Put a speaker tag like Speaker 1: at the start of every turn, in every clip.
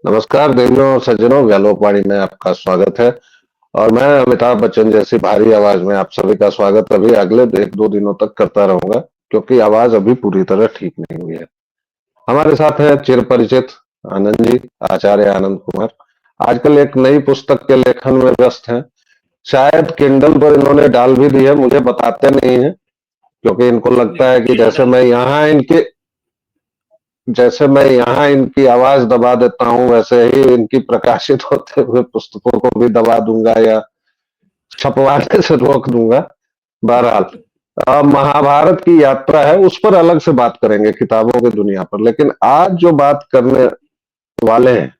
Speaker 1: नमस्कार देवियों और सज्जनों, व्यालोकवाणी में आपका स्वागत है। और मैं अमिताभ बच्चन जैसी भारी आवाज में आप सभी का स्वागत अभी अगले 1-2 दिनों तक करता रहूंगा, क्योंकि आवाज अभी पूरी तरह ठीक नहीं हुई है। हमारे साथ है चिर परिचित आनंद जी, आचार्य आनंद कुमार। आजकल एक नई पुस्तक के लेखन में व्यस्त हैं। शायद किंडल पर इन्होंने डाल भी दी है, मुझे बताते नहीं है, क्योंकि इनको लगता
Speaker 2: नहीं,
Speaker 1: है कि
Speaker 2: किंडल
Speaker 1: जैसे मैं यहाँ इनकी आवाज दबा देता हूँ, वैसे ही इनकी प्रकाशित होते हुए पुस्तकों को भी दबा दूंगा या छपवाने से रोक दूंगा। बहरहाल, महाभारत की यात्रा है, उस पर अलग से बात करेंगे, किताबों की दुनिया पर। लेकिन आज जो बात करने वाले हैं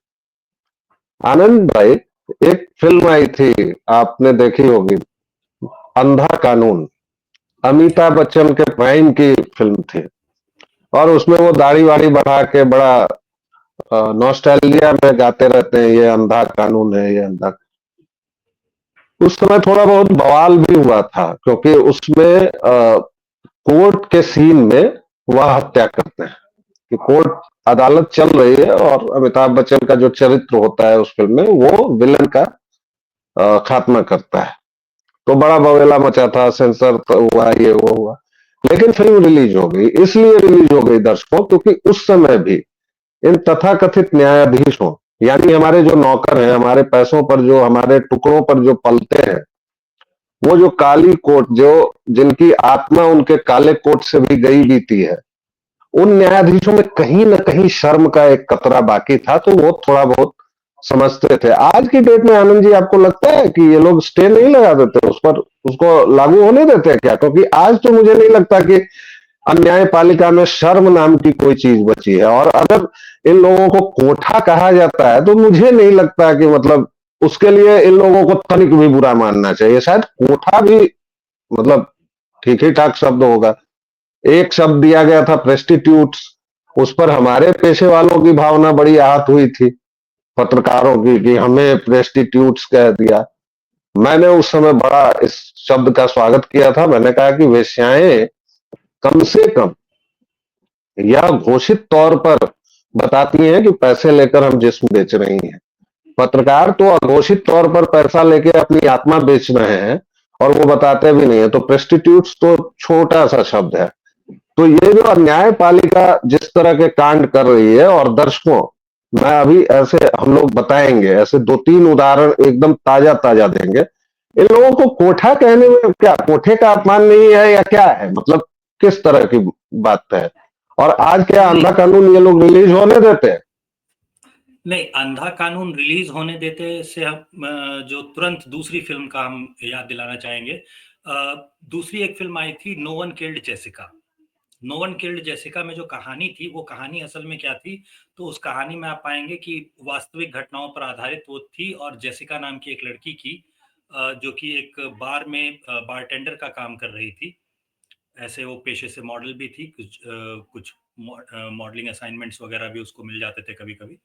Speaker 1: आनंद भाई, एक फिल्म आई थी, आपने देखी होगी, अंधा कानून। अमिताभ बच्चन के प्राइम की फिल्म थी, और उसमें वो दाढ़ी वाड़ी बढ़ा के बड़ा नॉस्टैल्जिया में गाते रहते हैं, ये अंधा कानून है, ये अंधा। उस समय थोड़ा बहुत बवाल भी हुआ था, क्योंकि उसमें कोर्ट के सीन में वह हत्या करते हैं कि कोर्ट अदालत चल रही है और अमिताभ बच्चन का जो चरित्र होता है उस फिल्म में, वो विलन का खात्मा करता है। तो बड़ा बवेला मचा था, सेंसर हुआ, ये वो हुआ। लेकिन फिल्म रिलीज हो गई, इसलिए रिलीज हो गई दर्शकों, क्योंकि उस समय भी इन तथाकथित न्यायाधीशों, यानी हमारे जो नौकर हैं, हमारे पैसों पर जो, हमारे टुकड़ों पर जो पलते हैं, वो जो काली कोट, जो जिनकी आत्मा उनके काले कोट से भी गई बीती है, उन न्यायाधीशों में कहीं ना कहीं शर्म का एक कतरा बाकी था, तो वो थोड़ा बहुत समझते थे। आज की डेट में आनंद जी, आपको लगता है कि ये लोग स्टे नहीं लगा देते उस पर, उसको लागू होने देते हैं क्या? क्योंकि आज तो मुझे नहीं लगता कि न्यायपालिका में शर्म नाम की कोई चीज बची है। और अगर इन लोगों को कोठा कहा जाता है, तो मुझे नहीं लगता कि मतलब उसके लिए इन लोगों को तनिक भी बुरा मानना चाहिए। शायद कोठा भी मतलब ठीक ही ठाक शब्द होगा। एक शब्द दिया गया था, प्रेस्टिट्यूट्स, उस पर हमारे पेशे वालों की भावना बड़ी आहत हुई थी, पत्रकारों की, कि हमें प्रेस्टिट्यूट्स कह दिया। मैंने उस समय बड़ा इस शब्द का स्वागत किया था। मैंने कहा कि वेश्याएं कम से कम यह घोषित तौर पर बताती हैं कि पैसे लेकर हम जिस्म बेच रही हैं। पत्रकार तो अघोषित तौर पर पैसा लेके अपनी आत्मा बेच रहे हैं, और वो बताते भी नहीं है। तो प्रेस्टिट्यूट्स तो छोटा सा शब्द है। तो ये जो न्यायपालिका जिस तरह के कांड कर रही है, और दर्शकों, मैं अभी ऐसे हम लोग बताएंगे, ऐसे 2-3 उदाहरण एकदम ताजा ताजा देंगे। इन लोगों को कोठा कहने में क्या, कोठे का अपमान नहीं है या क्या है? मतलब किस तरह की बात है? और आज क्या
Speaker 2: नहीं,
Speaker 1: अंधा कानून ये लोग रिलीज होने देते हैं?
Speaker 2: नहीं, अंधा कानून रिलीज होने देते से हम जो तुरंत दूसरी फिल्म का हम याद दिलाना चाहेंगे। दूसरी एक फिल्म आई थी, no one killed Jessica. No one killed Jessica में जो कहानी थी, वो कहानी असल में क्या थी? तो उस कहानी में आप पाएंगे कि वास्तविक घटनाओं पर आधारित वो थी, और जेसिका नाम की एक लड़की की, जो कि एक बार में बारटेंडर का काम कर रही थी। ऐसे वो पेशे से मॉडल भी थी, कुछ मॉडलिंग असाइनमेंट्स वगैरह भी उसको मिल जाते थे कभी-कभी।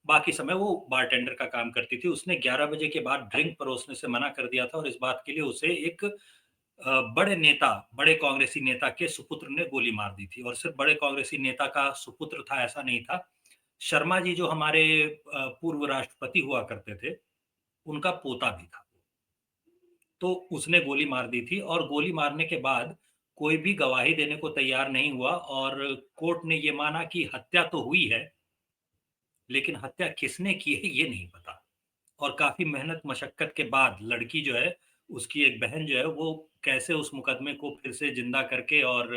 Speaker 2: बाकी समय वो बारटेंडर का काम करती थी। उसने 11 बजे के बाद ड्रिंक परोसने से मना कर दिया था, और इस बात के लिए उसे एक बड़े नेता, बड़े कांग्रेसी नेता के सुपुत्र ने गोली मार दी थी। और सिर्फ बड़े कांग्रेसी नेता का सुपुत्र था ऐसा नहीं था, शर्मा जी जो हमारे पूर्व राष्ट्रपति हुआ करते थे, उनका पोता भी था। तो उसने गोली मार दी थी, और गोली मारने के बाद कोई भी गवाही देने को तैयार नहीं हुआ, और कोर्ट ने ये माना कि हत्या तो हुई है, लेकिन हत्या किसने की है ये नहीं पता। और काफ़ी मेहनत मशक्कत के बाद लड़की जो है, उसकी एक बहन जो है, वो कैसे उस मुकदमे को फिर से ज़िंदा करके और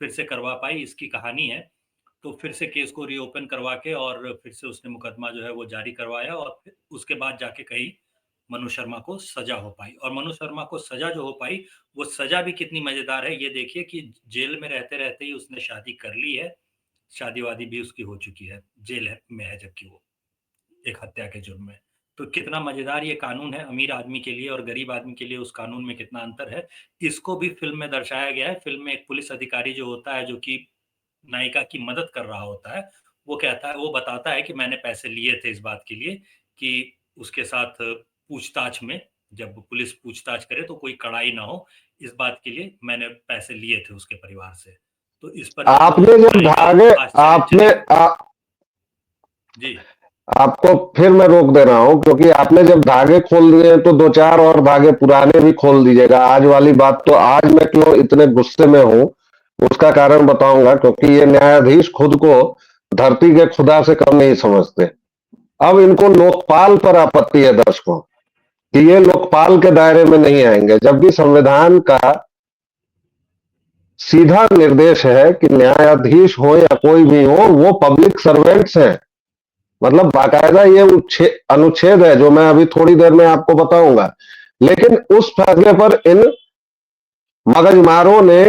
Speaker 2: फिर से करवा पाई, इसकी कहानी है। तो फिर से केस को रीओपन करवा के और फिर से उसने मुकदमा जो है वो जारी करवाया, और फिर उसके बाद जाके कहीं मनु शर्मा को सज़ा हो पाई। और मनु शर्मा को सज़ा जो हो पाई, वो सज़ा भी कितनी मज़ेदार है, ये देखिए कि जेल में रहते-रहते ही उसने शादी कर ली है, शादी-वादी भी उसकी हो चुकी है, जेल है में है जबकि वो, एक हत्या के जुर्म में। तो कितना मज़ेदार ये कानून है, अमीर आदमी के लिए और गरीब आदमी के लिए उस कानून में कितना अंतर है। इसको भी फ़िल्म में दर्शाया गया है। फ़िल्म में एक पुलिस अधिकारी जो होता है, जो कि नायिका की मदद कर रहा होता है, वो बताता है कि मैंने पैसे लिए थे इस बात के लिए कि उसके साथ पूछताछ में, जब पुलिस पूछताछ करे तो कोई कड़ाई ना हो, इस बात के लिए मैंने पैसे लिए थे उसके परिवार से। तो इस पर जो
Speaker 1: आपने जब
Speaker 2: नायिका
Speaker 1: भागे, आपने
Speaker 2: आश्चर्यचकित। जी।
Speaker 1: आपको फिर मैं रोक दे रहा हूं, क्योंकि आपने जब धागे खोल दिए हैं, तो दो चार और धागे पुराने भी खोल दीजिएगा। आज वाली बात तो आज मैं क्यों इतने गुस्से में हूं उसका कारण बताऊंगा, क्योंकि ये न्यायाधीश खुद को धरती के खुदा से कम नहीं समझते। अब इनको लोकपाल पर आपत्ति है दर्शकों, कि ये लोकपाल के दायरे में नहीं आएंगे, जबकि संविधान का सीधा निर्देश है कि न्यायाधीश हो या कोई भी हो, वो पब्लिक सर्वेंट्स हैं। मतलब बाकायदा ये अनुच्छेद है, जो मैं अभी थोड़ी देर में आपको बताऊंगा। लेकिन उस फैसले पर इन मगजमारों ने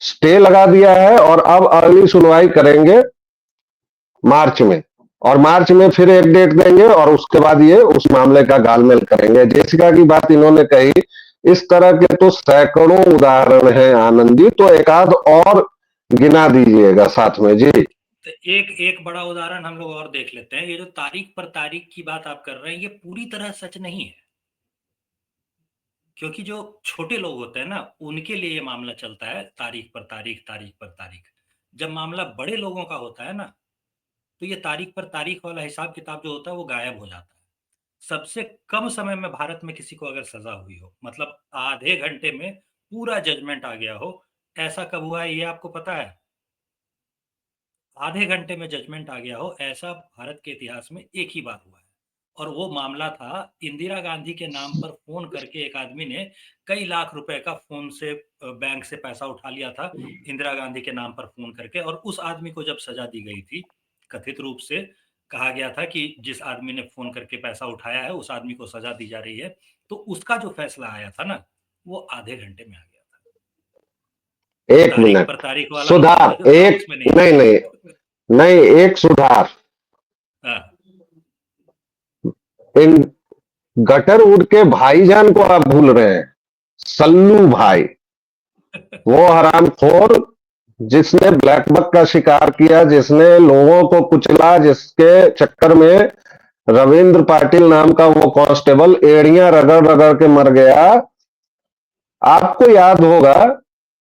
Speaker 1: स्टे लगा दिया है, और अब अगली सुनवाई करेंगे मार्च में, और मार्च में फिर एक डेट देंगे, और उसके बाद ये उस मामले का गालमेल करेंगे। जेसिका की बात इन्होंने कही, इस तरह के तो सैकड़ों उदाहरण हैं आनंद जी, तो एक आध और गिना दीजिएगा साथ में जी।
Speaker 2: तो एक एक बड़ा उदाहरण हम लोग और देख लेते हैं। ये जो तारीख पर तारीख की बात आप कर रहे हैं, ये पूरी तरह सच नहीं है, क्योंकि जो छोटे लोग होते हैं ना, उनके लिए ये मामला चलता है तारीख पर तारीख, तारीख पर तारीख। जब मामला बड़े लोगों का होता है ना, तो ये तारीख पर तारीख वाला हिसाब किताब जो होता है वो गायब हो जाता है। सबसे कम समय में भारत में किसी को अगर सजा हुई हो, मतलब आधे घंटे में पूरा जजमेंट आ गया हो, ऐसा कब हुआ है ये आपको पता है? आधे घंटे में जजमेंट आ गया हो, ऐसा भारत के इतिहास में एक ही बार हुआ है। और वो मामला था इंदिरा गांधी के नाम पर फोन करके एक आदमी ने कई लाख रुपए का फोन से बैंक से पैसा उठा लिया था, इंदिरा गांधी के नाम पर फोन करके। और उस आदमी को जब सजा दी गई थी, कथित रूप से कहा गया था कि जिस आदमी ने फोन करके पैसा उठाया है उस आदमी को सजा दी जा रही है, तो उसका जो फैसला आया था ना, वो आधे घंटे में आ गया था।
Speaker 1: एक
Speaker 2: तारीख पर
Speaker 1: मिनट,
Speaker 2: तारीख वाला
Speaker 1: सुधार
Speaker 2: जो था
Speaker 1: एक,
Speaker 2: उसमें नहीं
Speaker 1: नहीं
Speaker 2: था।
Speaker 1: नहीं, नहीं एक सुधार।
Speaker 2: हाँ।
Speaker 1: इन गटरवुड के भाईजान को आप भूल रहे हैं, सल्लू भाई, वो हरामखोर जिसने ब्लैक बक का शिकार किया, जिसने लोगों को कुचला, जिसके चक्कर में रविंद्र पाटिल नाम का वो कांस्टेबल एड़ियां रगड़ रगड़ के मर गया। आपको याद होगा,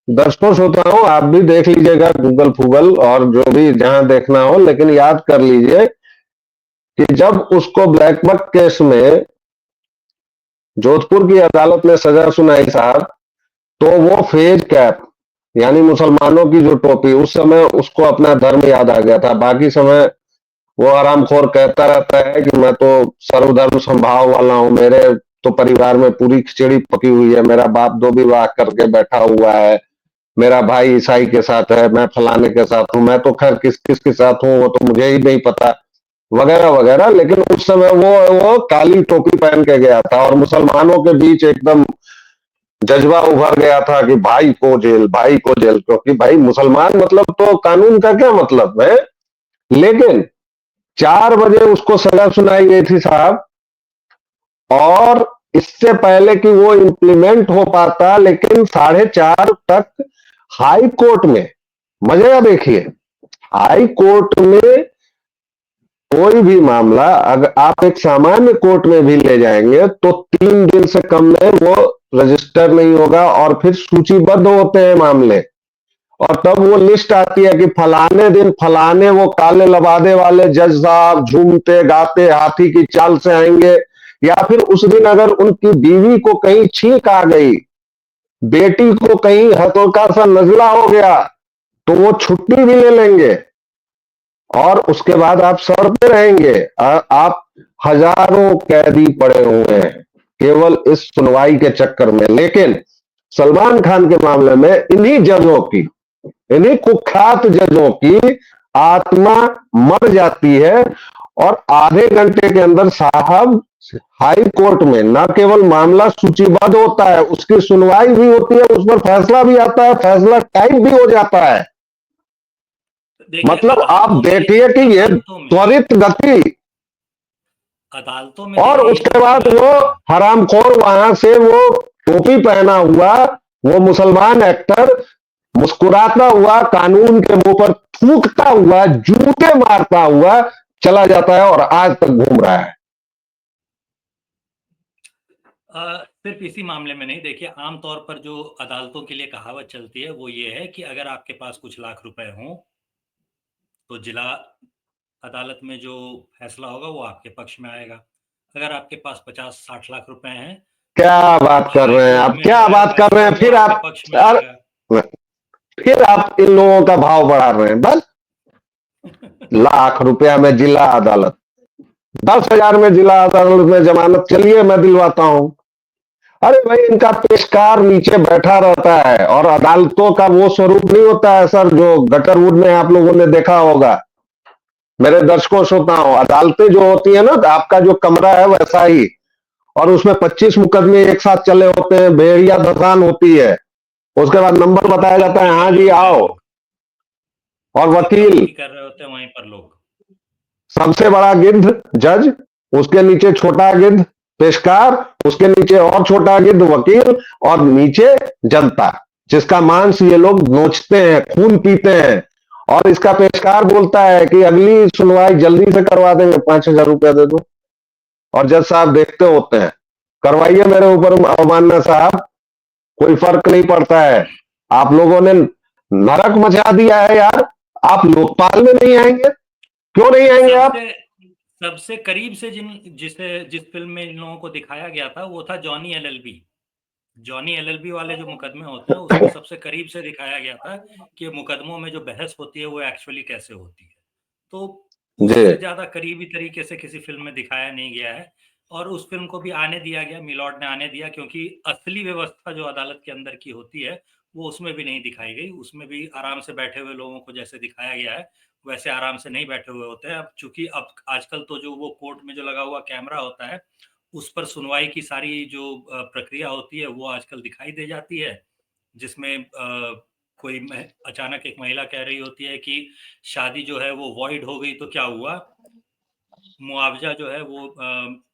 Speaker 1: दर्शकों श्रोताओं आप भी देख लीजिएगा गूगल फूगल और जो भी जहां देखना हो, लेकिन याद कर लीजिए कि जब उसको ब्लैक बक केस में जोधपुर की अदालत ने सजा सुनाई साहब, तो वो फेज कैप यानी मुसलमानों की जो टोपी, उस समय उसको अपना धर्म याद आ गया था। बाकी समय वो आरामखोर कहता रहता है कि मैं तो सर्वधर्म संभाव वाला हूं, मेरे तो परिवार में पूरी खिचड़ी पकी हुई है, मेरा बाप दो विवाह करके बैठा हुआ है, मेरा भाई ईसाई के साथ है, मैं फलाने के साथ हूं, मैं तो खैर किस किस के साथ हूं वो तो मुझे ही नहीं पता, वगैरह वगैरह। लेकिन उस समय वो काली टोपी पहन के गया था, और मुसलमानों के बीच एकदम जज्बा उभर गया था कि भाई को जेल, भाई को जेल, क्योंकि भाई मुसलमान मतलब तो कानून का क्या मतलब है। लेकिन 4 बजे उसको सजा सुनाई गई थी साहब, और इससे पहले कि वो इम्प्लीमेंट हो पाता, लेकिन 4:30 तक हाई कोर्ट में, मजेगा देखिए, हाई कोर्ट में कोई भी मामला अगर आप एक सामान्य कोर्ट में भी ले जाएंगे तो 3 दिन से कम में वो रजिस्टर नहीं होगा, और फिर सूचीबद्ध होते हैं मामले, और तब वो लिस्ट आती है कि फलाने दिन फलाने वो काले लबादे वाले जज साहब झूमते गाते हाथी की चाल से आएंगे, या फिर उस दिन अगर उनकी बीवी को कहीं छींक आ गई, बेटी को कहीं हल्का सा नजला हो गया, तो वो छुट्टी भी ले लेंगे, और उसके बाद आप सड़ते रहेंगे। आप हजारों कैदी पड़े हुए हैं केवल इस सुनवाई के चक्कर में। लेकिन सलमान खान के मामले में इन्हीं जजों की, इन्हीं कुख्यात जजों की आत्मा मर जाती है, और आधे घंटे के अंदर साहब हाई कोर्ट में न केवल मामला सूचीबद्ध होता है, उसकी सुनवाई भी होती है, उस पर फैसला भी आता है, फैसला टाइम भी हो जाता है।
Speaker 2: देखिए
Speaker 1: मतलब आप
Speaker 2: अदालतों में,
Speaker 1: देखिए कि ये
Speaker 2: अदालतों में
Speaker 1: त्वरित गति,
Speaker 2: अदालतों में
Speaker 1: और
Speaker 2: देखिए यही
Speaker 1: उसके बाद
Speaker 2: मामला
Speaker 1: वो
Speaker 2: आता है।
Speaker 1: हरामखोर वहां से वो टोपी पहना हुआ वो मुसलमान एक्टर मुस्कुराता हुआ कानून के मुंह पर थूकता हुआ जूते मारता हुआ चला जाता है, और आज तक घूम रहा है।
Speaker 2: सिर्फ इसी मामले में नहीं, देखिए आमतौर पर जो अदालतों के लिए कहावत चलती है वो ये है कि अगर आपके पास कुछ लाख रुपए हों तो जिला अदालत में जो फैसला होगा वो आपके पक्ष में आएगा। अगर आपके पास 50-60 लाख रुपए हैं
Speaker 1: क्या
Speaker 2: तो
Speaker 1: बात कर
Speaker 2: हाई
Speaker 1: रहे हैं
Speaker 2: कोर्ट
Speaker 1: आप,
Speaker 2: में
Speaker 1: क्या
Speaker 2: जो है
Speaker 1: बात कर रहे
Speaker 2: फैसला
Speaker 1: हैं,
Speaker 2: वो
Speaker 1: फिर
Speaker 2: आपके
Speaker 1: आप
Speaker 2: पक्ष में आएगा।
Speaker 1: फिर आप इन लोगों का भाव बढ़ा रहे हैं। बस लाख रुपया में जिला अदालत, 10,000 में जिला अदालत में जमानत, चलिए मैं दिलवाता हूं। अरे भाई, इनका पेशकार नीचे बैठा रहता है और अदालतों का वो स्वरूप नहीं होता है सर जो गटरवुड में आप लोगों ने देखा होगा। मेरे दर्शकों श्रोताओं, अदालतें जो होती है ना, आपका जो कमरा है वैसा ही, और उसमें 25 मुकदमे एक साथ चले होते हैं, भेड़िया धसान होती है। उसके बाद नंबर बताया जाता है,
Speaker 2: नौटंकी कर
Speaker 1: हाँ
Speaker 2: रहे
Speaker 1: जी
Speaker 2: होते हैं
Speaker 1: आओ।
Speaker 2: लोग,
Speaker 1: और वकील,
Speaker 2: नौटंकी कर रहे होते हैं वहीं पर लोग।
Speaker 1: सबसे बड़ा गिद्ध जज, उसके नीचे छोटा गिद्ध पेशकार, उसके नीचे और छोटा गिद्ध वकील, और नीचे जनता जिसका मांस ये लोग नोचते हैं, खून पीते हैं। और इसका पेशकार बोलता है कि अगली सुनवाई जल्दी से करवा देंगे, 5,000 रुपया दे दो। और जज साहब देखते होते हैं, करवाइए मेरे ऊपर अवमानना साहब, कोई फर्क नहीं पड़ता है। आप लोगों ने नरक मचा दिया है यार। आप लोकपाल में नहीं आएंगे, क्यों नहीं आएंगे आप?
Speaker 2: सबसे सबसे करीब से जिस फिल्म में इन लोगों को दिखाया गया था वो था जॉनी एलएलबी। जॉनी एलएलबी वाले जो मुकदमे होते हैं उसमें सबसे करीब से दिखाया गया था कि मुकदमों में जो बहस होती है वो एक्चुअली कैसे होती है। तो
Speaker 1: जी।
Speaker 2: उससे ज्यादा करीबी तरीके से किसी फिल्म में दिखाया नहीं गया है। और उस फिल्म को भी आने दिया गया, मिलॉर्ड ने आने दिया, क्योंकि असली व्यवस्था जो अदालत के अंदर की होती है वो उसमें भी नहीं दिखाई गई। उसमें भी आराम से बैठे हुए लोगों को जैसे दिखाया गया है वैसे आराम से नहीं बैठे हुए होते हैं। अब चूंकि अब आजकल तो जो वो कोर्ट में जो लगा हुआ कैमरा होता है उस पर सुनवाई की सारी जो प्रक्रिया होती है वो आजकल दिखाई दे जाती है, जिसमें कोई अचानक एक महिला कह रही होती है कि शादी जो है वो वॉइड हो गई तो क्या हुआ, मुआवजा जो है वो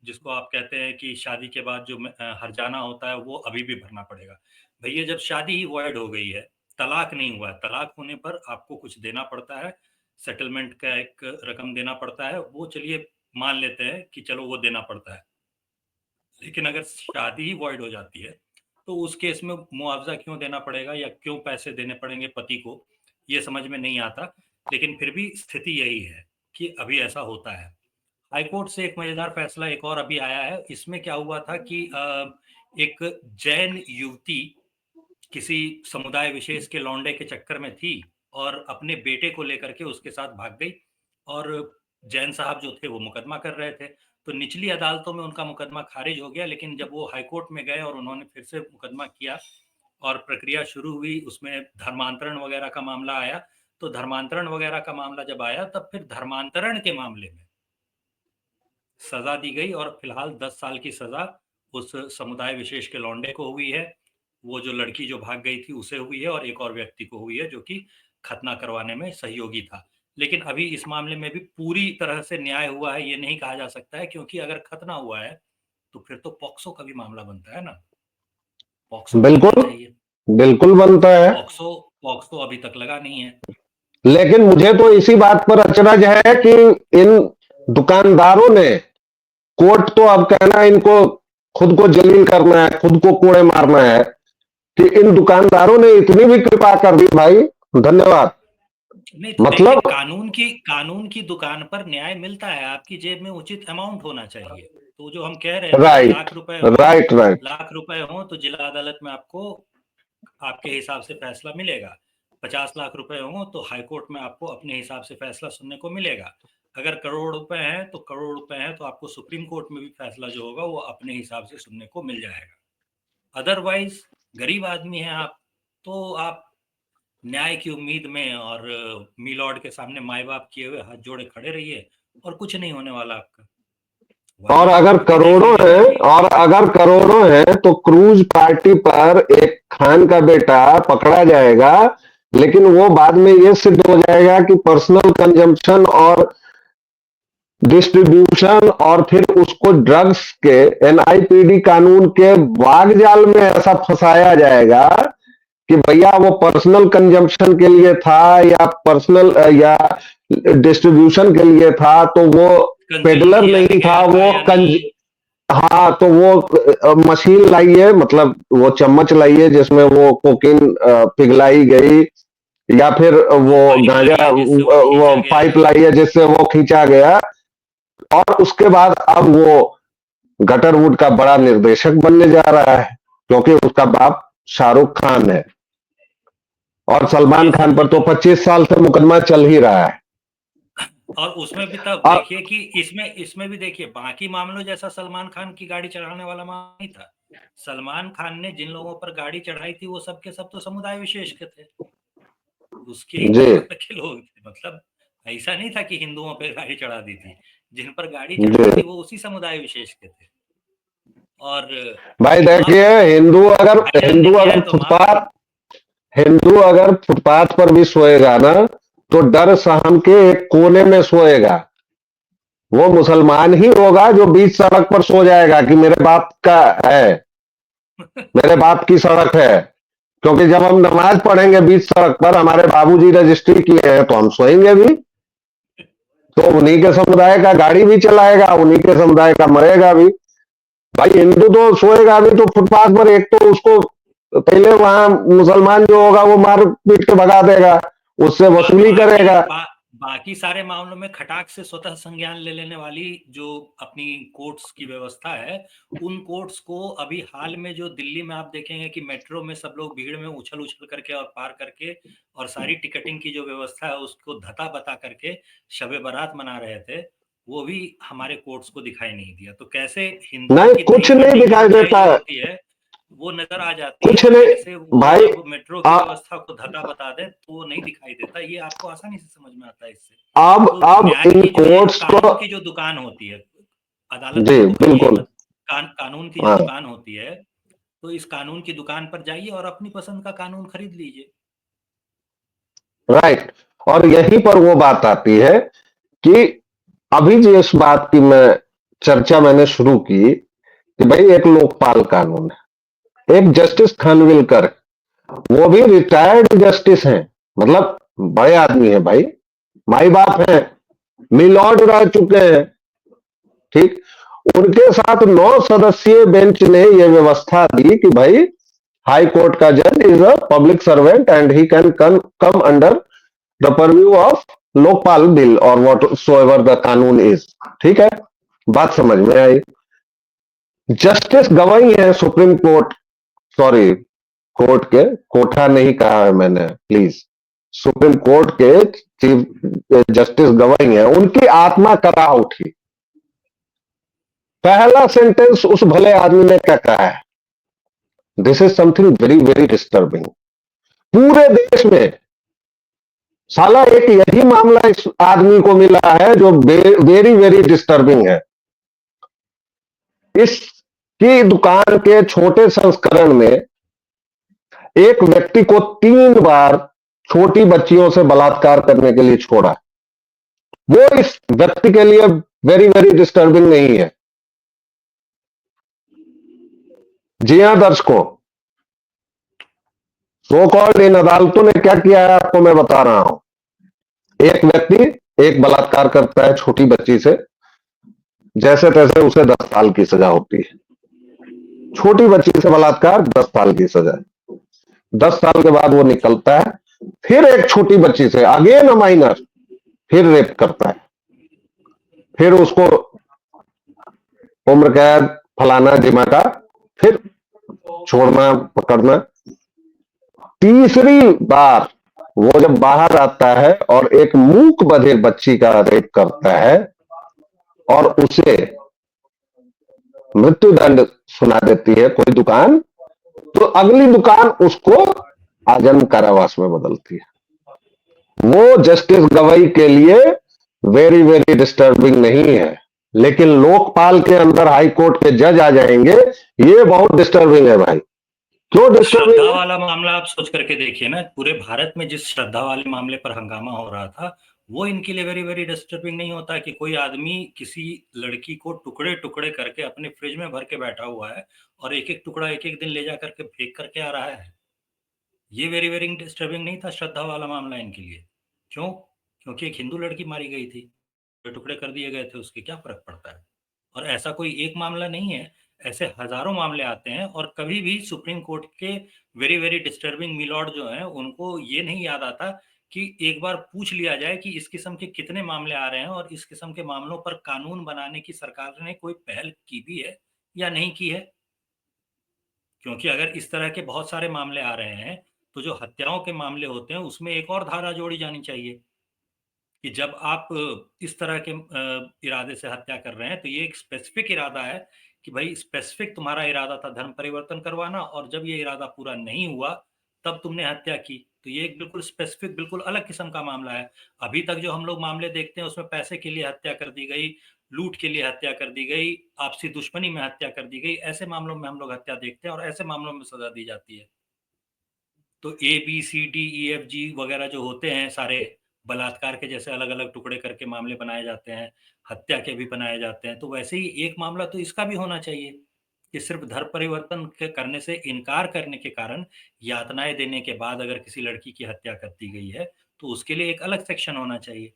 Speaker 2: जिसको आप कहते हैं कि शादी के बाद जो हर्जाना होता है वो अभी भी भरना पड़ेगा। भैया जब शादी ही वॉइड हो गई है, तलाक नहीं हुआ है, तलाक होने पर आपको कुछ देना पड़ता है, सेटलमेंट का एक रकम देना पड़ता है, वो चलिए मान लेते हैं कि चलो वो देना पड़ता है। लेकिन अगर शादी ही वॉइड हो जाती है तो उस केस में मुआवजा क्यों देना पड़ेगा या क्यों पैसे देने पड़ेंगे पति को, ये समझ में नहीं आता। लेकिन फिर भी स्थिति यही है कि अभी ऐसा होता है। हाईकोर्ट से एक मजेदार फैसला एक और अभी आया है। इसमें क्या हुआ था कि एक जैन युवती किसी समुदाय विशेष के लौंडे के चक्कर में थी और अपने बेटे को लेकर के उसके साथ भाग गई। और जैन साहब जो थे वो मुकदमा कर रहे थे, तो निचली अदालतों में उनका मुकदमा खारिज हो गया। लेकिन जब वो हाईकोर्ट में गए और उन्होंने फिर से मुकदमा किया और प्रक्रिया शुरू हुई, उसमें धर्मांतरण वगैरह का मामला आया। तो धर्मांतरण वगैरह का मामला जब आया तब फिर धर्मांतरण के मामले में सजा दी गई और फिलहाल 10 साल की सजा उस समुदाय विशेष के लौंडे को हुई है। वो जो लड़की जो भाग गई थी उसे हुई है और एक और व्यक्ति को हुई है जो कि खतना करवाने में सहयोगी था। लेकिन अभी इस मामले में भी पूरी तरह से न्याय हुआ है ये नहीं कहा जा सकता है, क्योंकि अगर खतना हुआ है तो फिर तो पॉक्सो का भी मामला बनता है ना। पॉक्सो भी लगना
Speaker 1: बिल्कुल,
Speaker 2: चाहिए।
Speaker 1: बिल्कुल बनता है।
Speaker 2: पॉक्सो पॉक्सो अभी तक लगा नहीं है।
Speaker 1: लेकिन मुझे तो इसी बात पर अचरज है कि इन दुकानदारों ने, कोर्ट तो अब कहना इनको खुद को जलील करना है, खुद को कोड़े मारना है, कि इन दुकानदारों ने इतनी भी कृपा कर दी भाई, धन्यवाद।
Speaker 2: नहीं तो देखिए,
Speaker 1: मतलब
Speaker 2: कानून की दुकान पर न्याय मिलता है, आपकी जेब में उचित अमाउंट होना चाहिए। तो जो हम कह रहे थे कि
Speaker 1: राइट, राइट, राइट।
Speaker 2: लाख रुपए हो तो जिला अदालत में आपको आपके हिसाब से फैसला मिलेगा। 50 लाख रुपए हो तो हाईकोर्ट में आपको अपने हिसाब से फैसला सुनने को मिलेगा। अगर करोड़ रुपए हैं तो करोड़ रुपए हैं तो आपको सुप्रीम कोर्ट में भी फैसला जो होगा वो अपने हिसाब से सुनने को मिल जाएगा। अदरवाइज गरीब आदमी हैं आप, तो आप न्याय की उम्मीद में और मिलॉर्ड के सामने माए बाप किए हुए हाथ जोड़े खड़े रहिए और कुछ नहीं होने वाला आपका।
Speaker 1: और
Speaker 2: वरना
Speaker 1: अगर
Speaker 2: विदेश
Speaker 1: करोड़ों
Speaker 2: में जो है
Speaker 1: हैं,
Speaker 2: कि
Speaker 1: और अगर करोड़ों हैं तो क्रूज पार्टी पर एक खान का बेटा पकड़ा जाएगा, लेकिन वो बाद में ये सिद्ध हो जाएगा कि पर्सनल कंजम्पशन और डिस्ट्रीब्यूशन, और फिर उसको ड्रग्स के एनआईपीडी कानून के वागजाल में ऐसा फंसाया जाएगा कि भैया वो पर्सनल कंजम्पशन के लिए था या पर्सनल या डिस्ट्रीब्यूशन के लिए था, तो वो
Speaker 2: कंज्यूम
Speaker 1: पेडलर
Speaker 2: किया
Speaker 1: नहीं था,
Speaker 2: गया था
Speaker 1: वो
Speaker 2: या नहीं।
Speaker 1: हाँ, तो वो मशीन लाइए, मतलब वो चम्मच लाइए जिसमें वो कोकीन पिघलाई गई, या फिर वो
Speaker 2: पाइप लाई
Speaker 1: गांजा
Speaker 2: है जिससे वो
Speaker 1: वो
Speaker 2: खींचा गया
Speaker 1: पाइप
Speaker 2: है।
Speaker 1: लाई है जिससे वो खींचा गया, और उसके बाद अब वो गटरवुड का बड़ा निर्देशक बनने जा रहा है क्योंकि उसका बाप शाहरुख खान है, और सलमान
Speaker 2: ये
Speaker 1: खान
Speaker 2: सब
Speaker 1: पर तो
Speaker 2: मतलब
Speaker 1: 25 साल से मुकदमा चल ही रहा है।
Speaker 2: और उसमें भी तब
Speaker 1: अब
Speaker 2: देखिए कि इसमें इसमें भी देखिए बाकी मामलों जैसा सलमान खान की गाड़ी चढ़ाने वाला मामला नहीं था। सलमान खान ने जिन लोगों पर गाड़ी चढ़ाई थी वो सब के सब तो समुदाय विशेष के थे, उसके ही
Speaker 1: जी
Speaker 2: परिवार के लोग थे। मतलब ऐसा नहीं था कि हिंदुओं पे गाड़ी चढ़ा दी थी, जिन पर गाड़ी चढ़ाई
Speaker 1: जी
Speaker 2: थी वो उसी समुदाय विशेष के थे। और
Speaker 1: भाई देखिए,
Speaker 2: अब भाईजान ने
Speaker 1: हिंदू
Speaker 2: किया
Speaker 1: अगर
Speaker 2: है तो माफ।
Speaker 1: फुटपाथ हिंदू अगर फुटपाथ पर भी सोएगा ना, तो डर सहम के एक कोने में सोएगा। वो मुसलमान ही होगा जो बीच सड़क पर सो जाएगा कि मेरे बाप का है, मेरे बाप की सड़क है। क्योंकि जब हम नमाज पढ़ेंगे बीच सड़क पर, हमारे बाबूजी रजिस्ट्री किए हैं, तो हम सोएंगे भी। तो उन्हीं के समुदाय का गाड़ी भी चलाएगा, उन्हीं के समुदाय का मरेगा भी। भाई हिंदू तो सोएगा भी तो फुटपाथ पर, एक तो उसको पहले वहां मुसलमान जो होगा वो मार पीट के भगा देगा, उससे वसूली
Speaker 2: बाकी
Speaker 1: करेगा।
Speaker 2: बाकी सारे मामलों में खटाक से स्वतः संज्ञान ले लेने वाली जो अपनी कोर्ट्स की व्यवस्था है, उन कोर्ट्स को अभी हाल में जो दिल्ली में आप देखेंगे कि मेट्रो में सब लोग भीड़ में उछल उछल करके और पार करके और सारी टिकटिंग की जो व्यवस्था है उसको धता बता करके शबे बारात मना रहे थे, वो भी हमारे कोर्ट्स को दिखाई नहीं दिया। तो कैसे हिंदुओं
Speaker 1: नहीं,
Speaker 2: की
Speaker 1: कुछ
Speaker 2: दही
Speaker 1: नहीं
Speaker 2: हांडी की
Speaker 1: दिखाई
Speaker 2: सच्चाई
Speaker 1: देता
Speaker 2: जो
Speaker 1: है,
Speaker 2: होती है वो नजर आ जाती है,
Speaker 1: कुछ
Speaker 2: और कैसे
Speaker 1: नहीं
Speaker 2: वो
Speaker 1: भाई।
Speaker 2: अब मेट्रो की व्यवस्था को धता बता दे तो वो नहीं दिखाई देता। ये आपको आसानी से समझ में आता है इससे। तो
Speaker 1: अब
Speaker 2: न्याय
Speaker 1: इन
Speaker 2: की जो एक
Speaker 1: कोर्ट्स को,
Speaker 2: कानून की जो दुकान होती है, अदालत
Speaker 1: जी
Speaker 2: में तो कहिए ही
Speaker 1: बिल्कुल,
Speaker 2: मत, कानून की जो
Speaker 1: हाँ
Speaker 2: दुकान होती है, तो इस कानून की दुकान पर जाइए और अपनी पसंद का कानून खरीद लीजिए।
Speaker 1: राइट। और यहीं पर वो बात आती है कि अभी जिस बात की मैं चर्चा मैंने शुरू की कि भाई एक लोकपाल कानून है, एक जस्टिस खानविलकर, वो भी रिटायर्ड जस्टिस हैं, मतलब बड़े आदमी हैं भाई, माई बाप हैं, मिलॉर्ड रह चुके हैं, ठीक। उनके साथ 9 सदस्यीय बेंच ने यह व्यवस्था दी कि भाई हाई कोर्ट का जज is a public servant and he can come under the purview of Lokpal bill और वॉट सो एवर द कानून इज। ठीक है, बात समझ में आई। जस्टिस गवाई है सुप्रीम कोर्ट, सॉरी, कोर्ट के, कोठा नहीं कहा है मैंने, प्लीज, सुप्रीम कोर्ट के चीफ जस्टिस गवाई है, उनकी आत्मा करा उठी। पहला सेंटेंस उस भले आदमी ने क्या कहा है, this is something very very disturbing. पूरे देश में साला एक यही मामला इस आदमी को मिला है जो वेरी वेरी डिस्टर्बिंग है। इसकी दुकान के छोटे संस्करण में एक व्यक्ति को 3 बार छोटी बच्चियों से बलात्कार करने के लिए छोड़ा। वो इस व्यक्ति के लिए वेरी वेरी डिस्टर्बिंग नहीं है। जी हां दर्शकों, सो कॉल्ड इन अदालतों ने क्या किया है आपको मैं बता रहा हूं। एक व्यक्ति एक बलात्कार करता है छोटी बच्ची से, जैसे तैसे उसे 10 साल की सजा होती है। छोटी बच्ची से बलात्कार, 10 साल की सजा। 10 साल के बाद वो निकलता है, फिर एक छोटी बच्ची से, अगेन अ माइनर, फिर रेप करता है, फिर उसको उम्र कैद फलाना ढिमाका, फिर छोड़ना पकड़ना। तीसरी बार वो जब बाहर आता है और एक मूक बधिर बच्ची का रेप करता है और उसे मृत्यु दंड सुना देती है कोई दुकान, तो अगली दुकान उसको आजन्म कारावास में बदलती है। वो जस्टिस गवई के लिए वेरी वेरी डिस्टर्बिंग नहीं है, लेकिन लोकपाल के अंदर हाई कोर्ट के जज आ जाएंगे, ये बहुत डिस्टर्बिंग है भाई। क्यों
Speaker 2: श्रद्धा
Speaker 1: डिस्टर्बिंग है?
Speaker 2: वाला मामला आप सोच करके देखिए ना, पूरे भारत में जिस श्रद्धा वाले मामले पर हंगामा हो रहा था, वो इनके लिए वेरी वेरी डिस्टर्बिंग नहीं होता कि कोई आदमी किसी लड़की को टुकड़े टुकड़े करके अपने फ्रिज में भर के बैठा हुआ है और एक एक टुकड़ा एक एक दिन ले जा करके फेंक करके आ रहा है। ये वेरी वेरी डिस्टर्बिंग नहीं था श्रद्धा वाला मामला इनके लिए। क्यों? क्योंकि एक हिंदू लड़की मारी गई थी, टुकड़े कर दिए गए थे उसके, क्या फर्क पड़ता है? और ऐसा कोई एक मामला नहीं है, ऐसे हजारों मामले आते हैं और कभी भी सुप्रीम कोर्ट के वेरी वेरी डिस्टर्बिंग मिलॉर्ड जो हैं उनको ये नहीं याद आता कि एक बार पूछ लिया जाए कि इस किस्म के कितने मामले आ रहे हैं और इस किस्म के मामलों पर कानून बनाने की सरकार ने कोई पहल की भी है या नहीं की है। क्योंकि अगर इस तरह के बहुत सारे मामले आ रहे हैं तो जो हत्याओं के मामले होते हैं उसमें एक और धारा जोड़ी जानी चाहिए कि जब आप इस तरह के इरादे से हत्या कर रहे हैं तो ये एक स्पेसिफिक इरादा है कि भाई स्पेसिफिक तुम्हारा इरादा था धर्म परिवर्तन करवाना और जब ये इरादा पूरा नहीं हुआ तब तुमने हत्या की। तो ये एक बिल्कुल स्पेसिफिक बिल्कुल अलग किस्म का मामला है। अभी तक जो हम लोग मामले देखते हैं उसमें पैसे के लिए हत्या कर दी गई, लूट के लिए हत्या कर दी गई, आपसी दुश्मनी में हत्या कर दी गई, ऐसे मामलों में हम लोग हत्या देखते हैं और ऐसे मामलों में सजा दी जाती है। तो A B C D E F G वगैरह जो होते हैं सारे बलात्कार के जैसे अलग अलग टुकड़े करके मामले बनाए जाते हैं, हत्या के भी बनाए जाते हैं, तो वैसे ही एक मामला तो इसका भी होना चाहिए कि सिर्फ धर्म परिवर्तन करने से इनकार करने के कारण यातनाएं देने के बाद अगर किसी लड़की की हत्या कर दी गई है तो उसके लिए एक अलग सेक्शन होना चाहिए।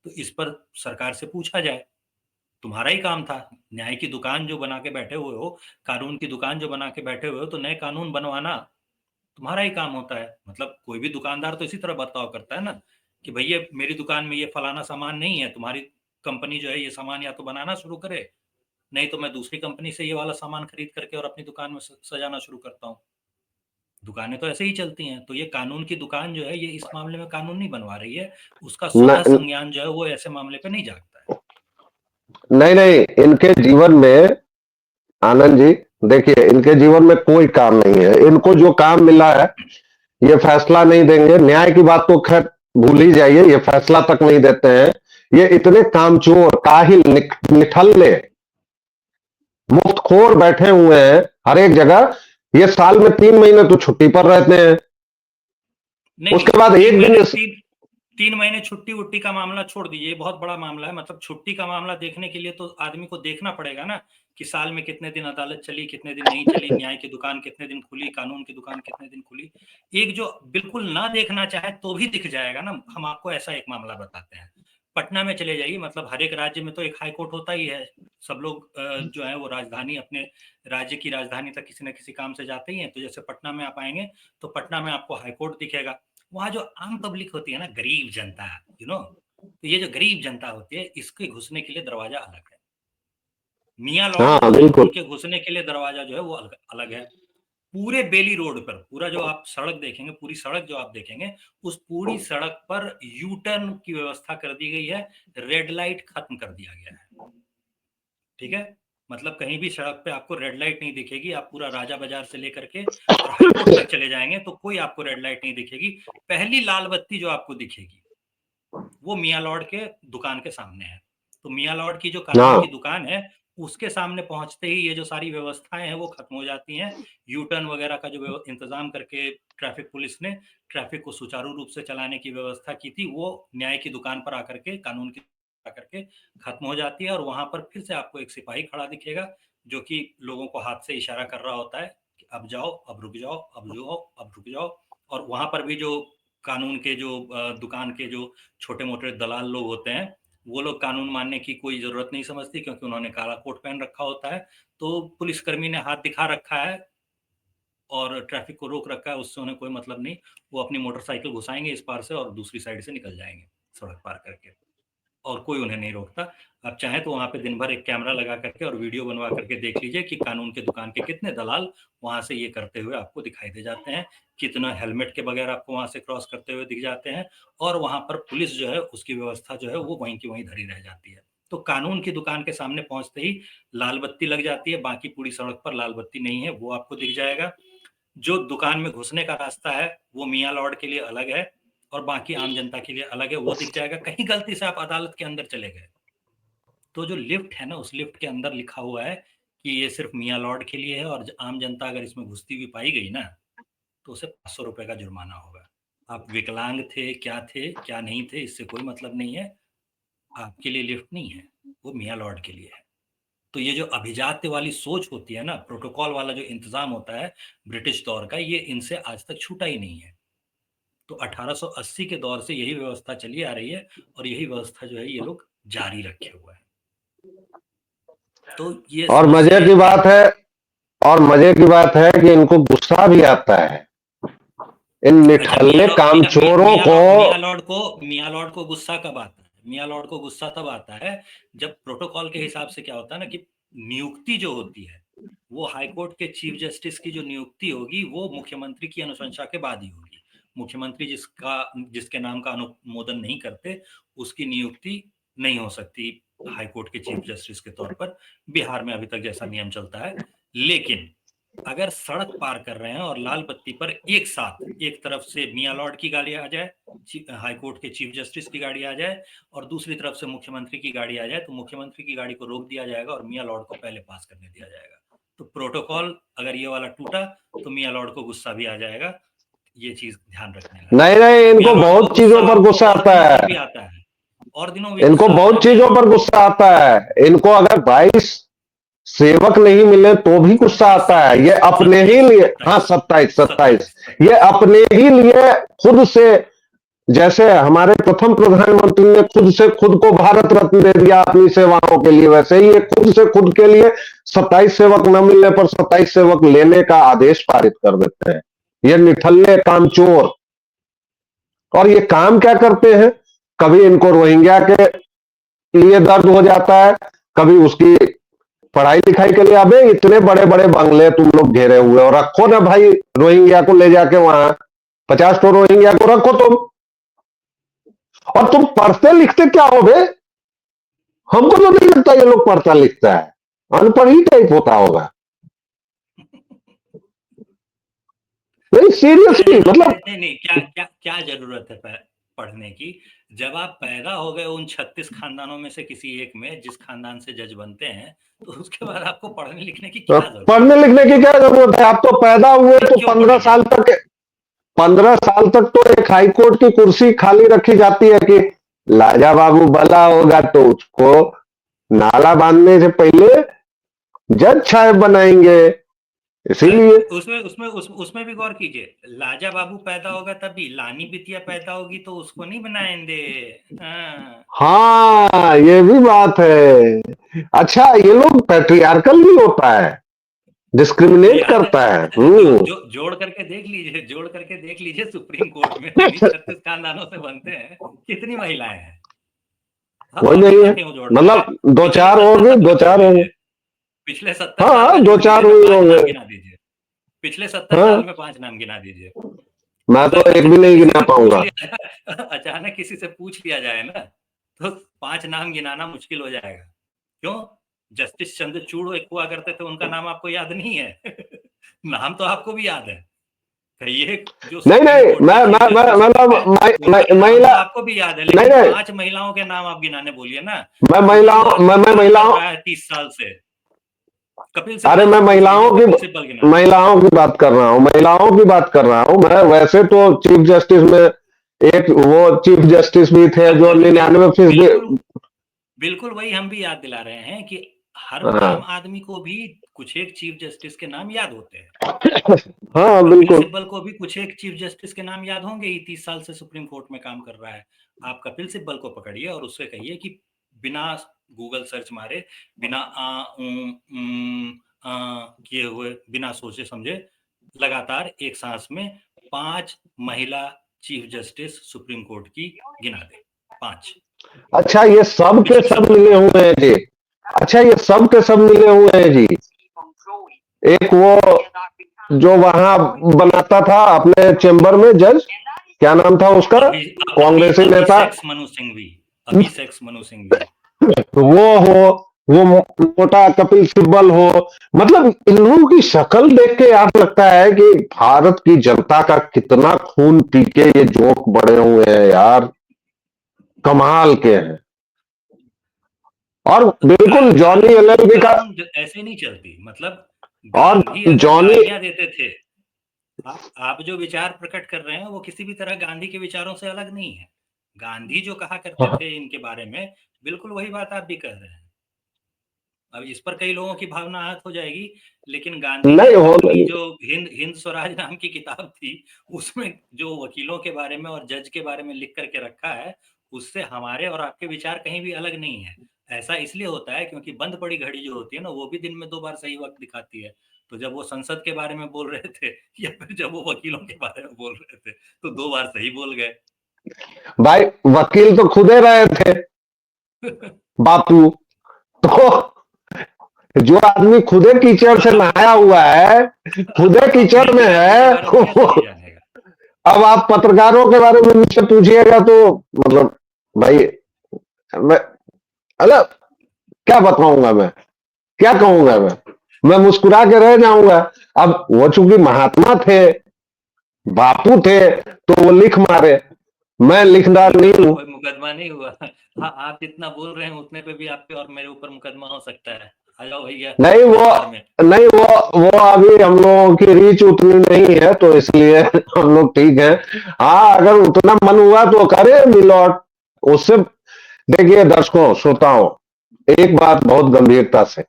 Speaker 2: तो इस पर सरकार से पूछा जाए, तुम्हारा ही काम था, न्याय की दुकान जो बना के बैठे हुए हो, कानून की दुकान जो बना के बैठे हुए हो, तो नए कानून बनवाना तुम्हारा ही काम होता है। मतलब कोई भी दुकानदार तो इसी तरह बर्ताव करता है ना कि भैया मेरी दुकान में ये फलाना सामान नहीं है, तुम्हारी कंपनी जो है ये सामान या तो बनाना शुरू करे, नहीं तो मैं दूसरी कंपनी से ये वाला सामान खरीद करके और अपनी दुकान में सजाना शुरू करता हूँ। दुकानें तो ऐसे ही चलती हैं। तो ये कानून की दुकान जो है ये इस मामले में कानून नहीं बनवा रही है, उसका स्वतः
Speaker 1: न,
Speaker 2: संज्ञान जो है वो ऐसे मामले पे नहीं जागता है।
Speaker 1: नहीं नहीं, इनके जीवन में, आनंद जी, देखिए इनके जीवन में कोई काम नहीं है। इनको जो काम मिला है ये फैसला नहीं देंगे। न्याय की बात तो खैर भूल ही जाइए, ये फैसला तक नहीं देते हैं। ये इतने कामचोर, काहिल, निठल्ले, मुफ्तखोर बैठे हुए हैं हर एक जगह। ये साल में 3 महीने तो छुट्टी पर रहते हैं,
Speaker 2: नहीं नहीं,
Speaker 1: उसके बाद
Speaker 2: तीन
Speaker 1: एक
Speaker 2: महीने
Speaker 1: दिन
Speaker 2: तीन 3 महीने छुट्टी वुट्टी का मामला छोड़ दीजिए, ये बहुत बड़ा मामला है। मतलब छुट्टी का मामला देखने के लिए तो आदमी को देखना पड़ेगा ना कि साल में कितने दिन अदालत चली, कितने दिन नहीं चली, न्याय की दुकान कितने दिन खुली, कानून की दुकान कितने दिन खुली। एक जो बिल्कुल ना देखना चाहे तो भी दिख जाएगा ना। हम आपको ऐसा एक मामला बताते हैं, पटना में चले जाइए। मतलब हर एक राज्य में तो एक हाई कोर्ट होता ही है। सब लोग जो है वो राजधानी, अपने राज्य की राजधानी तक किसी न किसी काम से जाते ही हैं। तो जैसे पटना में आप आएंगे तो पटना में आपको हाई कोर्ट दिखेगा। वहाँ जो आम पब्लिक होती है ना, गरीब जनता, तो ये जो गरीब जनता होती है इसके घुसने के लिए दरवाजा अलग है। मियाँ लॉर्ड
Speaker 1: हाँ
Speaker 2: जो हैं
Speaker 1: बिल्कुल।
Speaker 2: उनके घुसने के लिए दरवाजा जो है वो अलग अलग है। पूरे बेली रोड पर पूरा जो आप सड़क देखेंगे, पूरी सड़क जो आप देखेंगे, उस पूरी सड़क पर यू टर्न की व्यवस्था कर दी गई है। रेड लाइट खत्म कर दिया गया है। ठीक है, मतलब कहीं भी सड़क पे आपको रेड लाइट नहीं दिखेगी। आप पूरा राजा बाजार से लेकर के और हाईकोर्ट तक चले जाएंगे तो कोई आपको रेड लाइट नहीं दिखेगी। पहली लाल बत्ती जो आपको दिखेगी वो मियाँ लॉर्ड के दुकान के सामने है। तो मियाँ लॉर्ड की जो कानून की
Speaker 1: हाँ
Speaker 2: दुकान है उसके सामने पहुंचते ही ये जो सारी व्यवस्थाएं हैं वो खत्म हो जाती हैं। यू टर्न वगैरह का जो इंतजाम करके ट्रैफिक पुलिस ने ट्रैफिक को सुचारू रूप से चलाने की व्यवस्था की थी वो न्याय की दुकान पर आकर के, कानून की आकर के खत्म हो जाती है। और वहां पर फिर से आपको एक सिपाही खड़ा दिखेगा जो कि लोगों को हाथ से इशारा कर रहा होता है कि अब जाओ, अब रुक जाओ, अब जाओ, अब रुक जाओ। और वहां पर भी जो कानून के जो दुकान के जो छोटे-मोटे दलाल लोग होते हैं, वो लोग कानून मानने की कोई ज़रूरत नहीं समझते क्योंकि उन्होंने काला कोट पहन रखा होता है। तो पुलिसकर्मी ने हाथ दिखा रखा है और ट्रैफिक को रोक रखा है, उससे उन्हें कोई मतलब नहीं। वो अपनी मोटरसाइकिल घुसाएँगे इस पार से और दूसरी साइड से निकल जाएँगे, सड़क पार करके। और कोई उन्हें नहीं रोकता। आप चाहें तो वहाँ पे दिन भर एक कैमरा लगा करके और वीडियो बनवा करके देख लीजिए कि कानून की दुकान के कितने दलाल वहाँ से ये करते हुए आपको दिखाई दे जाते हैं। कितना हेलमेट के बगैर आपको वहाँ से क्रॉस करते हुए दिख जाते हैं और वहाँ पर पुलिस जो है उसकी व्यवस्था जो है वो वहीं की वहीं धरी रह जाती है। तो कानून की दुकान के सामने पहुँचते ही लाल बत्ती लग जाती है, बाकी पूरी सड़क पर लाल बत्ती नहीं है, वो आपको दिख जाएगा। जो दुकान में घुसने का रास्ता है वो मियाँ लॉर्ड के लिए अलग है और बाकी आम जनता के लिए अलग है, वो दिख जाएगा। कहीं गलती से आप अदालत के अंदर चले गए तो जो लिफ्ट है ना उस लिफ्ट के अंदर लिखा हुआ है कि ये सिर्फ मियाँ लॉर्ड के लिए है और आम जनता अगर इसमें घुसती हुई पाई गई ना तो उसे 500 रुपए का जुर्माना होगा। आप विकलांग थे क्या नहीं थे इससे कोई मतलब नहीं है। आपके लिए लिफ्ट नहीं है, वो मियाँ लॉर्ड के लिए है। तो ये जो अभिजात्य वाली सोच होती है ना, प्रोटोकॉल वाला जो इंतजाम होता है ब्रिटिश दौर का, ये इनसे आज तक छूटा ही नहीं है। तो 1880 के दौर से यही व्यवस्था चली आ रही है और यही व्यवस्था जो है ये लोग जारी रखे हुए हैं। तो ये
Speaker 1: और मजे
Speaker 2: समस्याएं
Speaker 1: की
Speaker 2: हैं।
Speaker 1: बात है, और मजे की बात है कि इनको गुस्सा भी आता है, इन
Speaker 2: अच्छा,
Speaker 1: निठल्ले कामचोरों को।
Speaker 2: मियाँ लॉर्ड को गुस्सा कब आता है? मियाँ लॉर्ड को गुस्सा तब आता है जब प्रोटोकॉल के हिसाब से क्या होता है ना कि नियुक्ति जो होती है वो हाईकोर्ट के चीफ जस्टिस की जो नियुक्ति होगी वो मुख्यमंत्री की अनुशंसा के बाद ही होगी। मुख्यमंत्री जिसके नाम का अनुमोदन नहीं करते उसकी नियुक्ति नहीं हो सकती हाईकोर्ट के चीफ जस्टिस के तौर पर। बिहार में अभी तक जैसा नियम चलता है। लेकिन अगर सड़क पार कर रहे हैं और लाल बत्ती पर एक साथ एक तरफ से मियाँ लॉर्ड की गाड़ी आ जाए, हाईकोर्ट के चीफ जस्टिस की गाड़ी आ जाए और दूसरी तरफ से मुख्यमंत्री की गाड़ी आ जाए, तो मुख्यमंत्री की गाड़ी को रोक दिया जाएगा और मियाँ लॉर्ड को पहले पास करने दिया जाएगा। तो प्रोटोकॉल अगर ये वाला टूटा तो मियाँ लॉर्ड को गुस्सा भी आ जाएगा। ये चीज ध्यान रखने लायक
Speaker 1: नहीं
Speaker 2: है।
Speaker 1: नहीं,
Speaker 2: मियाँ
Speaker 1: इनको
Speaker 2: लॉर्ड को
Speaker 1: बहुत
Speaker 2: गुस्सा
Speaker 1: चीजों पर
Speaker 2: आपको
Speaker 1: गुस्सा
Speaker 2: और
Speaker 1: आता
Speaker 2: दिनों पर भी
Speaker 1: है,
Speaker 2: आता है, और दिनों भी
Speaker 1: इनको
Speaker 2: गुस्सा आता है
Speaker 1: बहुत
Speaker 2: मियाँ
Speaker 1: चीजों
Speaker 2: लॉर्ड
Speaker 1: पर
Speaker 2: को।
Speaker 1: गुस्सा आता है। इनको अगर 22 सेवक नहीं मिले तो भी गुस्सा
Speaker 2: सत्ताईस
Speaker 1: आता है। ये
Speaker 2: सत्ताईस
Speaker 1: अपने ही
Speaker 2: सत्ताईस
Speaker 1: लिए, हाँ
Speaker 2: सत्ताईस
Speaker 1: 27 27,
Speaker 2: सत्ताईस
Speaker 1: ये
Speaker 2: सत्ताईस
Speaker 1: अपने ही लिए खुद से, जैसे हमारे प्रथम प्रधानमंत्री ने खुद से खुद को भारत रत्न दे दिया अपनी सेवाओं के लिए, वैसे ही ये खुद से खुद के लिए 27 सेवक न मिलने पर 27 सेवक लेने का आदेश पारित कर देते हैं। ये निठल्ले कामचोर। और ये काम क्या करते हैं, कभी इनको रोहिंग्या के लिए दर्द हो जाता है, कभी उसकी पढ़ाई लिखाई के लिए। अबे इतने बड़े बड़े बंगले तुम लोग घेरे हुए हो, रखो ना भाई रोहिंग्या को ले जाके वहां, 50 तो रोहिंग्या को रखो तुम। और तुम पढ़ते लिखते क्या हो बे? हमको तो नहीं लगता ये लोग पढ़ता लिखता है, अनपढ़ ही टाइप होता होगा। नहीं
Speaker 2: क्या
Speaker 1: सीरियसली
Speaker 2: जरूरत है?
Speaker 1: मतलब।
Speaker 2: नहीं नहीं, क्या क्या क्या जरूरत है पढ़ने की? जब आप पैदा हो गए उन 36 खानदानों में से किसी एक में, जिस खानदान से जज बनते हैं, तो उसके बाद आपको पढ़ने लिखने की क्या जरूरत
Speaker 1: पढ़ने
Speaker 2: है?
Speaker 1: लिखने की क्या जरूरत है? आप तो पैदा हुए
Speaker 2: नहीं,
Speaker 1: तो
Speaker 2: क्यों
Speaker 1: 15
Speaker 2: पढ़ेंगे?
Speaker 1: साल तक, 15 साल तक तो एक हाईकोर्ट की कुर्सी खाली रखी जाती है कि लाजा बाबू भला होगा तो उसको नाला बांधने से पहले जज साहब बनाएंगे, इसीलिए।
Speaker 2: उसमें भी गौर कीजिए। लाजा बाबू पैदा होगा तभी, लानी बिटिया पैदा होगी तो उसको नहीं बनाएंगे। हाँ।
Speaker 1: हाँ ये भी बात है। अच्छा ये लोग पैट्रियार्कल भी होता है, डिस्क्रिमिनेट
Speaker 2: याद
Speaker 1: करता है।
Speaker 2: है जोड़ करके देख लीजिए, जोड़ करके देख लीजिए, सुप्रीम कोर्ट में जिन्हीं 36 खानदानों से बनते हैं कितनी महिलाएं हैं। हाँ,
Speaker 1: कोई
Speaker 2: अभी
Speaker 1: नहीं है,
Speaker 2: तक क्यों जोड़ रहे हैं?
Speaker 1: मतलब दो
Speaker 2: पिछले
Speaker 1: चार
Speaker 2: 70
Speaker 1: होंगे,
Speaker 2: साल
Speaker 1: दो
Speaker 2: का जोड़
Speaker 1: चार होंगे।
Speaker 2: लीजिए। पिछले 70 साल
Speaker 1: हाँ
Speaker 2: का
Speaker 1: दो
Speaker 2: जोड़ लीजिए
Speaker 1: चार
Speaker 2: ना,
Speaker 1: हुए
Speaker 2: 5
Speaker 1: होंगे।
Speaker 2: नाम गिना दीजिए। पिछले 70 साल
Speaker 1: हाँ
Speaker 2: में 5 नाम गिना दीजिए।
Speaker 1: मैं तो
Speaker 2: अगर
Speaker 1: एक भी नहीं
Speaker 2: किसी
Speaker 1: गिना
Speaker 2: से पूछ
Speaker 1: पाऊंगा।
Speaker 2: लिया अचानक किसी से पूछ लिया जाए ना, तो 5 नाम गिनाना मुश्किल हो जाएगा। क्यों? जस्टिस चंद्रचूड़ एक हुआ करते थे, उनका नाम आपको याद नहीं है? नाम तो आपको भी याद है। कहिए जो
Speaker 1: नहीं
Speaker 2: सुप्रीम
Speaker 1: नहीं,
Speaker 2: कोर्ट के चीफ
Speaker 1: मैं
Speaker 2: जस्टिस हुए
Speaker 1: मतलब
Speaker 2: हैं, उनका नाम तो
Speaker 1: महिला,
Speaker 2: आपको भी याद है,
Speaker 1: नहीं
Speaker 2: लेकिन
Speaker 1: नहीं,
Speaker 2: 5 महिलाओं के नाम आप गिनाने बोलिए ना।
Speaker 1: मैं
Speaker 2: जो
Speaker 1: महिलाओं,
Speaker 2: आदमी
Speaker 1: मैं
Speaker 2: काम कर
Speaker 1: महिलाओं,
Speaker 2: रहा है 30 साल से, कपिल
Speaker 1: अरे
Speaker 2: सिब्बल
Speaker 1: मैं
Speaker 2: से पूछ लीजिए,
Speaker 1: महिलाओं की,
Speaker 2: कपिल सिब्बल गिना देंगे।
Speaker 1: महिलाओं की बात कर रहा हूँ, महिलाओं की बात कर रहा हूँ मैं। वैसे तो चीफ जस्टिस में एक वो चीफ जस्टिस भी थे जो
Speaker 2: वही
Speaker 1: 99%।
Speaker 2: बिल्कुल बिल्कुल वही हम भी याद दिला रहे हैं कि हर आम
Speaker 1: हाँ
Speaker 2: आदमी को भी कुछ एक चीफ जस्टिस के नाम याद होते हैं।
Speaker 1: हाँ
Speaker 2: कपिल
Speaker 1: बिल्कुल।
Speaker 2: सिब्बल को भी कुछ एक चीफ जस्टिस के नाम याद होंगे ही, 30 साल से सुप्रीम कोर्ट में काम कर रहा है। आप कपिल सिब्बल को पकड़िए और उससे कहिए कि बिना गूगल सर्च मारे, बिना किए हुए, बिना सोचे समझे, लगातार एक सांस में 5 महिला चीफ जस्टिस सुप्रीम कोर्ट की गिना दे। 5
Speaker 1: अच्छा ये सब के
Speaker 2: पिछले
Speaker 1: सब
Speaker 2: 70
Speaker 1: मिले
Speaker 2: साल में।
Speaker 1: हुए हैं जी। अच्छा ये सब के सब मिले हुए हैं जी। एक वो जो वहां बनाता था अपने चेंबर में जज, क्या नाम था उसका,
Speaker 2: अभी अभी
Speaker 1: कांग्रेसी नेता,
Speaker 2: अभिषेक मनु सिंघवी, अभिषेक मनु सिंघवी।
Speaker 1: वो हो, वो मोटा कपिल सिब्बल हो। मतलब इन लोगों की शक्ल देख के याद लगता है कि भारत की जनता का कितना खून पी के ये जोक बड़े हुए हैं यार, कमाल के हैं। और बिल्कुल जॉनी
Speaker 2: गांधी की
Speaker 1: एलएलबी का।
Speaker 2: कलम ऐसे नहीं चलती, मतलब
Speaker 1: और
Speaker 2: गांधी अगर
Speaker 1: जॉनी,
Speaker 2: गालियां देते थे, आप जो विचार प्रकट कर रहे हैं वो किसी भी तरह गांधी के विचारों से अलग नहीं है। गांधी जो कहा करते थे इनके बारे में, बिल्कुल वही बात आप भी कह रहे हैं। अब इस पर कई लोगों की भावना आहत हो जाएगी, लेकिन गांधी ने
Speaker 1: नहीं हो,
Speaker 2: अपनी जो हिंद हिंद स्वराज नाम की किताब थी, उसमें जो वकीलों के बारे में और जज के बारे में लिख करके रखा है, उससे हमारे और आपके विचार कहीं भी अलग नहीं है। ऐसा इसलिए होता है क्योंकि बंद पड़ी घड़ी जो होती है ना, वो भी दिन में 2 बार सही वक्त दिखाती है। तो जब वो संसद के बारे में बोल रहे थे या फिर जब वो वकीलों के बारे में बोल रहे थे, तो 2 बार सही बोल गए।
Speaker 1: भाई वकील तो खुदे रहे थे बापू। तो जो आदमी खुदे कीचड़ से नहाया हुआ है, खुदे कीचड़ में है, अब आप पत्रकारों के बारे में मुझसे पूछिएगा तो मतलब भाई मैं मतलब क्या बताऊंगा, मैं क्या कहूंगा, मैं मुस्कुरा के रह जाऊंगा। अब वो चूंकि महात्मा थे, बापू थे, तो वो लिख मारे, मैं लिखदार नहीं हूं।
Speaker 2: कोई मुकदमा नहीं हुआ। हाँ, आप जितना बोल रहे हैं उतने पे भी आपके और मेरे ऊपर मुकदमा हो सकता है। आ जाओ भैया।
Speaker 1: नहीं वो अभी हम लोगों की रीच उतनी नहीं है, तो इसलिए हम लोग ठीक है। हाँ, अगर उतना मन हुआ तो करे मिलॉट उससे। देखिए दर्शकों श्रोताओं, एक बात बहुत गंभीरता से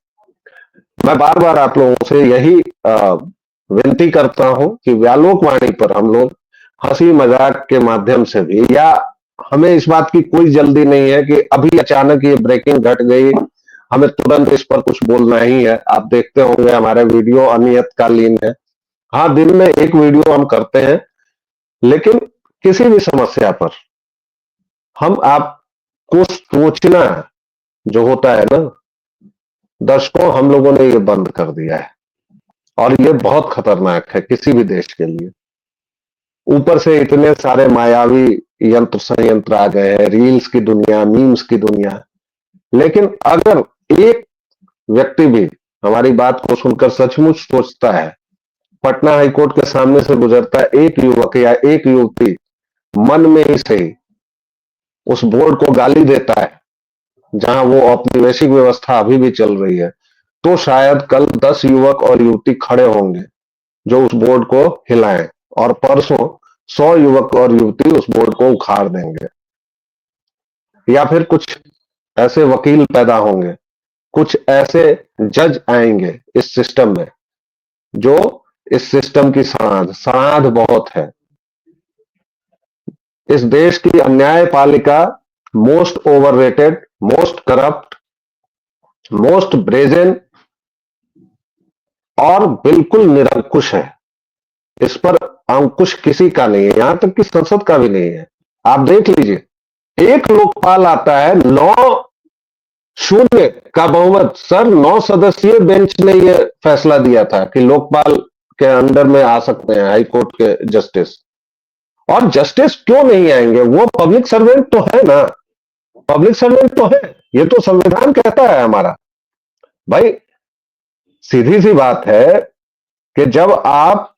Speaker 1: मैं बार बार आप लोगों से यही विनती करता हूं कि व्यालोक वाणी पर हम लोग हंसी मजाक के माध्यम से भी, या हमें इस बात की कोई जल्दी नहीं है कि अभी अचानक ये ब्रेकिंग घट गई, हमें तुरंत इस पर कुछ बोलना ही है। आप देखते होंगे हमारे वीडियो अनियतकालीन है। हाँ, दिन में एक वीडियो हम करते हैं, लेकिन किसी भी समस्या पर हम आपको सोचना जो होता है ना, दर्शकों हम लोगों ने ये बंद कर दिया है, और ये बहुत खतरनाक है किसी भी देश के लिए। ऊपर से इतने सारे मायावी यंत्र संयंत्र आ गए हैं, रील्स की दुनिया, मीम्स की दुनिया। लेकिन अगर एक व्यक्ति भी हमारी बात को सुनकर सचमुच सोचता है, पटना हाईकोर्ट के सामने से गुजरता है एक युवक या एक युवती, मन में ही सही उस बोर्ड को गाली देता है जहां वो औपनिवेशिक व्यवस्था अभी भी चल रही है, तो शायद कल 10 युवक और युवती खड़े होंगे जो उस बोर्ड को हिलाएं, और परसों 100 युवक और युवती उस बोर्ड को उखाड़ देंगे। या फिर कुछ ऐसे वकील पैदा होंगे, कुछ ऐसे जज आएंगे इस सिस्टम में, जो इस सिस्टम की सनाध बहुत है। इस देश की न्यायपालिका most overrated, most corrupt, most brazen और बिल्कुल निरंकुश है। इस पर अंकुश किसी का नहीं है, यहां तक कि संसद का भी नहीं है। आप देख लीजिए, एक लोकपाल आता है, 9-0 का बहुमत। सर 9 सदस्यीय बेंच ने यह फैसला दिया था कि लोकपाल के अंडर में आ सकते हैं हाईकोर्ट के जस्टिस। और जस्टिस क्यों नहीं आएंगे? वो पब्लिक सर्वेंट तो है ना, पब्लिक सर्वेंट तो है, ये तो संविधान कहता है हमारा। भाई सीधी सी बात है कि जब आप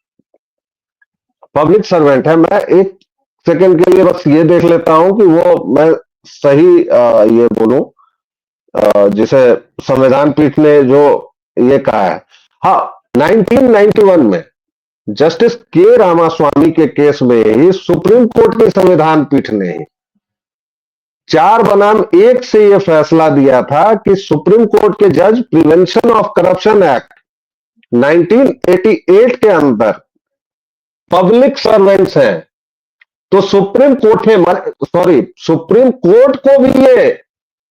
Speaker 1: पब्लिक सर्वेंट है, मैं एक सेकंड के लिए बस ये देख लेता हूं कि वो मैं सही ये बोलूं जिसे संविधान पीठ ने जो ये कहा है। हाँ, 1991 में जस्टिस के रामास्वामी के केस में ही सुप्रीम कोर्ट की संविधान पीठ ने ही 4-1 से यह फैसला दिया था कि सुप्रीम कोर्ट के जज प्रिवेंशन ऑफ करप्शन एक्ट 1988 के अंदर पब्लिक सर्वेंट्स हैं। तो सुप्रीम कोर्ट को भी ये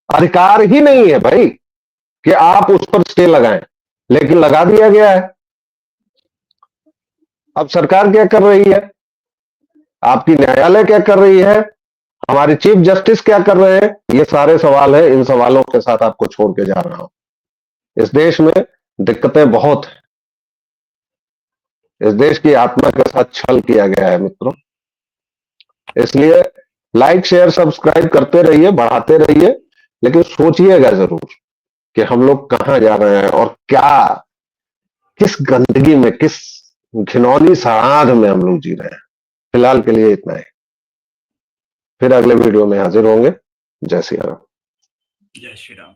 Speaker 1: अधिकार ही नहीं है भाई कि आप उस पर स्टे लगाएं, लेकिन लगा दिया गया है। अब सरकार क्या कर रही है, आपकी न्यायालय क्या कर रही है, हमारे चीफ जस्टिस क्या कर रहे हैं, ये सारे सवाल है। इन सवालों के साथ आपको छोड़ के जा रहा हूं। इस देश में दिक्कतें बहुत हैं, इस देश की आत्मा के साथ छल किया गया है मित्रों। इसलिए लाइक शेयर सब्सक्राइब करते रहिए, बढ़ाते रहिए, लेकिन सोचिएगा जरूर कि हम लोग कहां जा रहे हैं और क्या, किस गंदगी में, किस घिनौनी साध में हम लोग जी रहे हैं। फिलहाल के लिए इतना ही, फिर अगले वीडियो में हाजिर होंगे। जय श्री राम।
Speaker 2: जय श्री राम।